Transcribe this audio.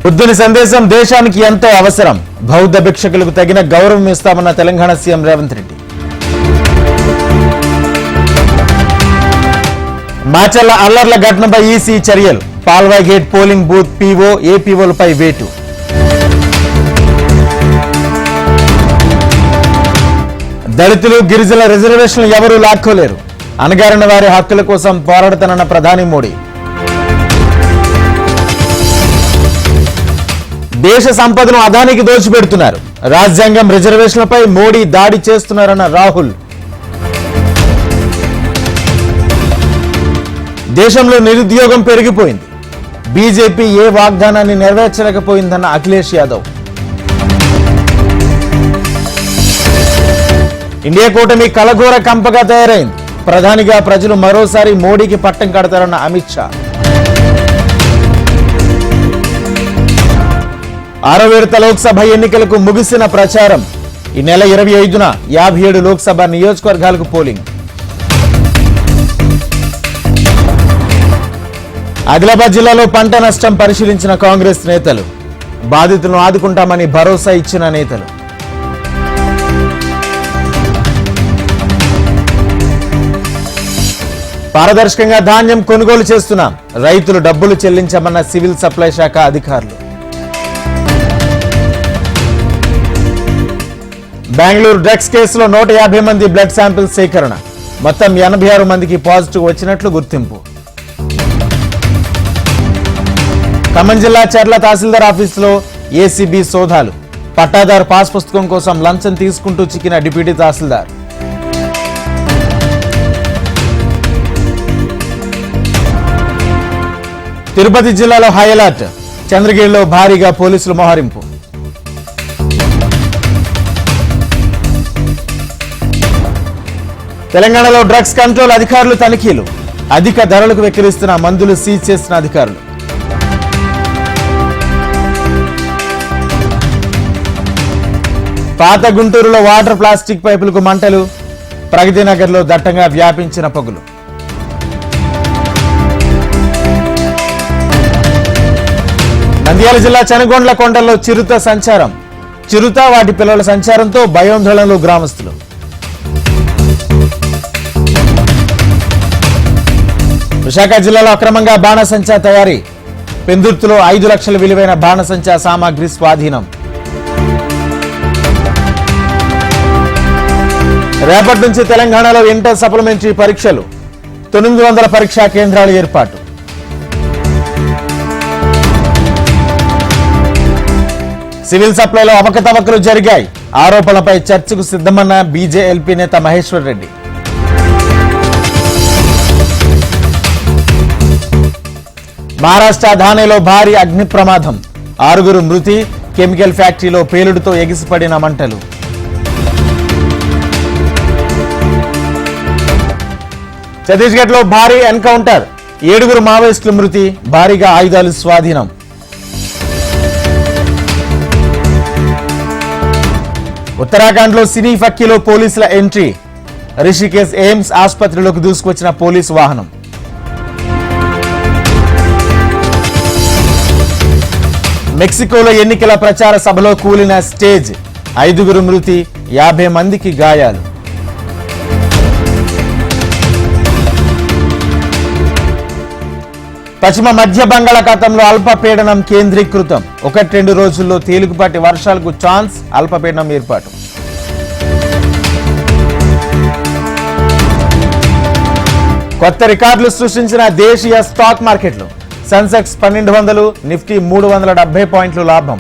బుద్ధుని సందేశం దేశానికి ఎంతో అవసరం. బౌద్ధ భిక్షకులకు తగిన గౌరవం ఇస్తామన్న తెలంగాణ సీఎం రేవంత్ రెడ్డి. మాచర్ల అల్లర్ల ఘటనపై ఈసీ చర్యలు. Palvai gate polling booth PO ఏపీఓలపై వేటు. దళితులు గిరిజనుల రిజర్వేషన్లు ఎవరూ లాక్కోలేరు. అణగారిన వారి హక్కుల కోసం పోరాడుతానన్న ప్రధాని మోడీ. దేశ సంపదను అదానికి దోచిపెడుతున్నారు. రాజ్యాంగం రిజర్వేషన్లపై మోడీ దాడి చేస్తున్నారన్న రాహుల్. దేశంలో నిరుద్యోగం పెరిగిపోయింది. బీజేపీ ఏ వాగ్దానాన్ని నెరవేర్చలేకపోయిందన్న అఖిలేష్ యాదవ్. ఇండియా కూటమి కలఘోర కంపగా తయారైంది. ప్రధానిగా ప్రజలు మరోసారి మోడీకి పట్టం కడతారన్న అమిత్ షా. 6వ విడత లోక్సభ ఎన్నికలకు ముగిసిన ప్రచారం. ఈ నెల 25న 57 లోక్సభ నియోజకవర్గాలకు పోలింగ్. ఆదిలాబాద్ జిల్లాలో పంట నష్టం పరిశీలించిన కాంగ్రెస్ నేతలు. బాధితులను ఆదుకుంటామని భరోసా ఇచ్చిన నేతలు. పారదర్శకంగా ధాన్యం కొనుగోలు చేస్తున్నాం. రైతులు డబ్బులు చెల్లించమన్న సివిల్ సప్లై శాఖ అధికారులు. బెంగళూరు డ్రగ్స్ కేసులో 150 మంది బ్లడ్ శాంపిల్స్ సేకరణ. మొత్తం 86 మందికి పాజిటివ్ వచ్చినట్లు గుర్తింపు. ఖమ్మం జిల్లా చర్ల తహసీల్దార్ ఆఫీసులో ఏసీబీ సోదాలు. పట్టాదారు పాస్ పుస్తకం కోసం లంచం తీసుకుంటూ చిక్కిన డిప్యూటీ తహసీల్దార్. తిరుపతి జిల్లాలో హై అలర్ట్. చంద్రగిరిలో భారీగా పోలీసులు మోహరింపు. తెలంగాణలో డ్రగ్స్ కంట్రోల్ అధికారులు తనిఖీలు. అధిక ధరలకు విక్రయిస్తున్న మందులు సీజ్ చేసిన అధికారులు. పాత గుంటూరులో వాటర్ ప్లాస్టిక్ పైపులకు మంటలు. ప్రగతి నగర్లో దట్టంగా వ్యాపించిన పొగలు. నంద్యాల జిల్లా చనగొండ్ల కొండల్లో చిరుత సంచారం. చిరుత వాటి పిల్లల సంచారంతో భయాందోళనలో గ్రామస్తులు. విశాఖ జిల్లాలో అక్రమంగా బాణసంచా తయారీ. పెందుర్తిలో 5 లక్షల విలువైన బాణసంచా సామాగ్రి స్వాధీనం. రేపటి నుంచి తెలంగాణలో ఇంటర్ సప్లిమెంటరీ పరీక్షలు. 900 పరీక్షా కేంద్రాలు ఏర్పాటు. సివిల్ సప్లైలో అవకతవకలు జరిగాయి. ఆరోపణలపై చర్చకు సిద్ధమన్న బీజేఎల్పీ నేత మహేశ్వర్ రెడ్డి. మహారాష్ట్ర థానేలో భారీ అగ్ని ప్రమాదం. 6 మృతి. కెమికల్ ఫ్యాక్టరీలో పేలుడుతో ఎగిసిపడిన మంటలు. ఛత్తీస్గఢ్లో భారీ ఎన్కౌంటర్. 7 మావోయిస్టులు మృతి. భారీగా ఆయుధాలు స్వాధీనం. ఉత్తరాఖండ్లో సినీ ఫక్కీలో పోలీసుల ఎంట్రీ. రిషికేశ్ ఎయిమ్స్ ఆసుపత్రిలోకి దూసుకొచ్చిన పోలీసు వాహనం. మెక్సికోలో ఎన్నికల ప్రచార సభలో కూలిన స్టేజ్. 5 మృతి. 50 మందికి గాయాలు. పశ్చిమ మధ్య బంగాళాఖాతంలో అల్పపీడనం కేంద్రీకృతం. 1-2 రోజుల్లో తేలికపాటి వర్షాలకు ఛాన్స్. అల్పపీడనం ఏర్పాటు. కొత్త రికార్డులు సృష్టించిన దేశీయ స్టాక్ మార్కెట్లు. సెన్సెక్స్ 1200, నిఫ్టీ 370 పాయింట్లు లాభం.